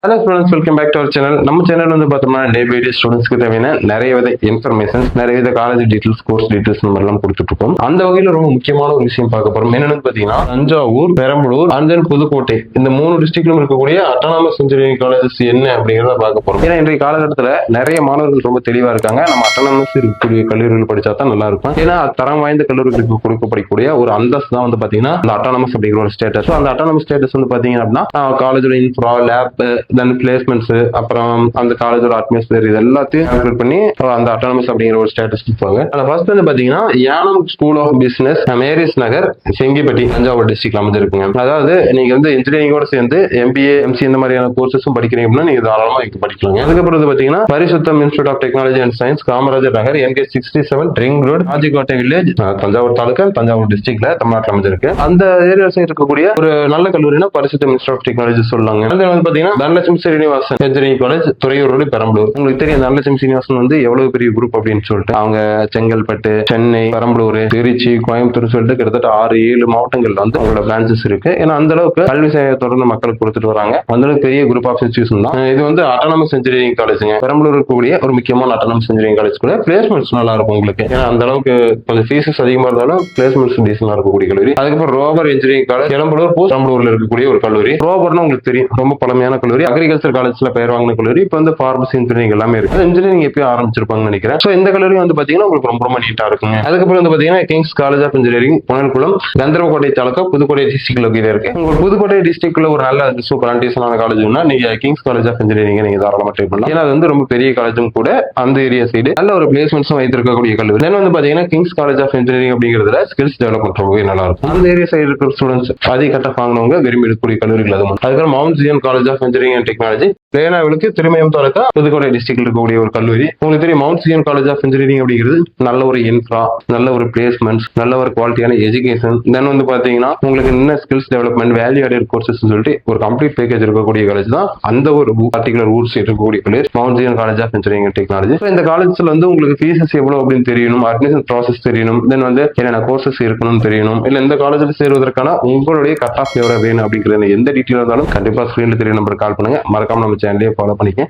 Hello students, welcome back to our channel. நம்ம channel வந்து பார்த்தோம்னா டே பை டே ஸ்டூடெண்ட்ஸ்க்கு தேவையான நிறைய வித இன்ஃபர்மேஷன்ஸ், நிறைய வித காலேஜ் டீட்டெயில்ஸ், கோர்ஸ் டீட்டெயில்ஸ் இந்த மாதிரிலாம் கொடுத்துட்டு இருக்கோம். அந்த வகையில் ரொம்ப முக்கியமான ஒரு விஷயம் பார்க்க போறோம். என்னன்னு பார்த்தீங்கன்னா, தஞ்சாவூர், பெரம்பலூர் அண்ட் தென் புதுக்கோட்டை இந்த 3 டிஸ்ட்ரிக்ட்லும் இருக்கக்கூடிய அட்டானமஸ் இன்ஜினியரிங் காலேஜஸ் என்ன அப்படிங்கிறத பார்க்க போறோம். ஏன்னா இன்றைய காலகட்டத்தில் நிறைய மாணவர்கள் ரொம்ப தெளிவா இருக்காங்க. நம்ம அட்டானமஸ் இருக்கக்கூடிய கல்லூரிகள் படிச்சா தான் நல்லா இருக்கும். ஏன்னா தரம் வாய்ந்த கல்லூரிகளுக்கு கொடுக்கப்படக்கூடிய ஒரு அந்தஸ்து தான் வந்து பார்த்தீங்கன்னா அந்த அட்டானமஸ் அப்படிங்கிற ஒரு ஸ்டேட்டஸ். அந்த அட்டானமஸ் ஸ்டேட்டஸ் வந்து பார்த்தீங்க அப்படின்னா காலேஜோட இன்ஃப்ரா, லேப், தென் பிளேஸ்மெண்ட்ஸ், அப்புறம் அந்த காலேஜோட அட்மாஸ்பியர், இது எல்லாத்தையும் கால்குலேட் பண்ணி அந்த அட்டானமஸ் அப்படிங்கிற ஒரு ஸ்டேட்டஸ் கொடுப்பாங்க. அந்த ஃபர்ஸ்ட் வந்து பாத்தீங்கன்னா Yanam school of business, Mary's நகர், செங்கிப்பட்டி, தஞ்சாவூர் டிஸ்ட்ரிக்ட்ல அமைஞ்சிருக்குங்க. அதாவது நீங்க வந்து இன்ஜினியரிங்கோட சேர்ந்து எம்பிஏ, எம்சி இந்த மாதிரியான கோர்சஸும் படிக்கிறீங்க அப்படின்னா நீங்க தாராளமா இங்க படிக்கலாங்க. அதுக்கப்புறம் வந்து பாத்தீங்கன்னா Parisutham institute of technology and science, Kamarajar Nagar, N K 67 ring road, Rajikottai village, Thanjavur taluka, Thanjavur டிஸ்ட்ரிக்ட்ல தமிழ்நாட்டில் அமைஞ்சிருக்கு. அந்த ஏரியாவில் இருக்கக்கூடிய ஒரு நல்ல கல்லூரினா பரிசுத்தம் இன்ஸ்டியூட் ஆஃப் டெக்னாலஜி சொல்லுவாங்க. வந்து பாத்தீங்கன்னா Dhanalakshmi Srinivasan engineering college, Thuraiyur road, Perambalur. உங்களுக்கு தெரியும் தனலட்சுமி ஸ்ரீனிவாசன் வந்து எவ்வளவு பெரிய குரூப் அப்படின்னு சொல்லிட்டு. அவங்க செங்கல்பட்டு, சென்னை, பெரம்பலூர், திருச்சி, கோயம்புத்தூர் சொல்லிட்டு கிட்டத்தட்ட 6-7 மாவட்டங்கள்ல வந்து அவங்களோட பிரான்சஸ் இருக்கு. ஏன்னா அந்த அளவுக்கு கல்வி சேவை தொடர்ந்து மக்களுக்கு கொடுத்துட்டு வராங்க. அந்த அளவுக்கு பெரிய குரூப் ஆஃப் இன்ஸ்டியூஷன் தான். இது வந்து அட்டானமஸ் இன்ஜினியரிங் காலேஜுங்க. பெரம்பலூர் இருக்கக்கூடிய ஒரு முக்கியமான அட்டானமஸ் இன்ஜினியரிங் காலேஜ் கூட பிளேஸ்மெண்ட்ஸ் நல்லா இருக்கும் உங்களுக்கு. ஏன்னா அந்த அளவுக்கு கொஞ்சம் ஃபீஸஸ் அதிகமா இருந்தாலும் பிளேஸ்மெண்ட்ஸ் டீசென்டா இருக்கக்கூடிய கல்லூரி. அதுக்கப்புறம் ரோபர் இன்ஜினியரிங் காலேஜ், பெரம்பலூர், பெரம்பலூர்ல இருக்கக்கூடிய ஒரு கல்லூரி. ரோபர்னு உங்களுக்கு தெரியும், ரொம்ப பழமையான கல்லூரி. அக்ரிகல்ச்சர் காலேஜ்ல பெயர் வாங்கின கல்லூரி. இப்போ வந்து பார்மசி இன்ஜினியரிங் எல்லாமே இருக்கு. இன்ஜினியரிங் எப்பயும் ஆரம்பிச்சிருப்பாங்கன்னு நினைக்கிறேன். சோ இந்த கல்லூரி வந்து பாத்தீங்கன்னா உங்களுக்கு ரொம்ப ரொம்ப நீட்டா இருக்குங்க. அதுக்கப்புறம் வந்து பாத்தீங்கன்னா Kings College of Engineering, Punalkulam, Gandarvakottai taluk, Pudukkottai டிஸ்ட்ரிக்ட்ல இருக்கு. உங்களுக்கு புதுக்கோட்டை டிஸ்ட்ரிக்ட்ல ஒரு நல்ல சூப்பர் டீசனான காலேஜ்னா நீங்க கிங்ஸ் காலேஜ் ஆஃப் இன்ஜினியரிங் நீங்க தாராளமா ட்ரை பண்ணலாம். ஏன்னா அது வந்து ரொம்ப பெரிய காலேஜும் கூட. அந்த ஏரியா சைடு நல்ல ஒரு பிளேஸ்மெண்ட்ஸும் வைத்திருக்கக்கூடிய கல்லூரி. தென் வந்து பாத்தீங்கன்னா கிங்ஸ் காலேஜ் ஆஃப் இன்ஜினியரிங் அப்படிங்கிறதுல ஸ்கில்ஸ் டெவலப்மெண்ட் ரொம்பவே நல்லா இருக்கும். அந்த ஏரியா சைடு இருக்கிற ஸ்டூடெண்ட்ஸ் அதிக கட்ட வாங்கினவங்க விரும்பி எடுக்கக்கூடிய கல்லூரிகள் அதுவும். அதுக்கப்புறம் Mount Zion college of engineering and technology, பிளேனாவிலுக்கு திருமயம் தாலுகா, புதுக்கோட்டை டிஸ்ட்ரிக்ட்ல இருக்கக்கூடிய ஒரு கல்லூரி. உங்களுக்கு தெரியும் Mount Zion college of engineering அப்படிங்கிறது நல்ல ஒரு இன்ஃப்ரா, நல்ல ஒரு பிளேஸ்மெண்ட்ஸ், நல்ல ஒரு குவாலிட்டியான எஜுகேஷன், தென் வந்து பாத்தீங்கன்னா உங்களுக்கு என்ன skills development, value added courses சொல்லிட்டு ஒரு கம்ப்ளீட் பேக்கேஜ் இருக்கக்கூடிய காலேஜ் தான் அந்த ஒரு பர்டிகுலர் ஊர் சைடு இருக்கக்கூடிய college Mount Zion college of engineering and Technology. இந்த காலேஜ்ல வந்து உங்களுக்கு ஃபீஸஸ் எவ்வளவு அப்படின்னு தெரியணும், அட்மிஷன் ப்ராசஸ் தெரியணும், தென் வந்து என்னென்ன கோர்சஸ் இருக்கணும்னு தெரியணும், இல்ல இந்த காலேஜ்ல சேருவதற்கான உங்களுடைய கட் ஆஃப் எவ்வளவு வேணும் அப்படிங்கிறது எந்த டீட்டெயில் இருந்தாலும் கண்டிப்பா ஸ்கிரீன்ல தெரிய நம்பர் கால் பண்ணுங்க. மறக்காம நம்ம சேனலையே ஃபாலோ பண்ணிக்க.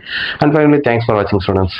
And finally, thanks for watching, students.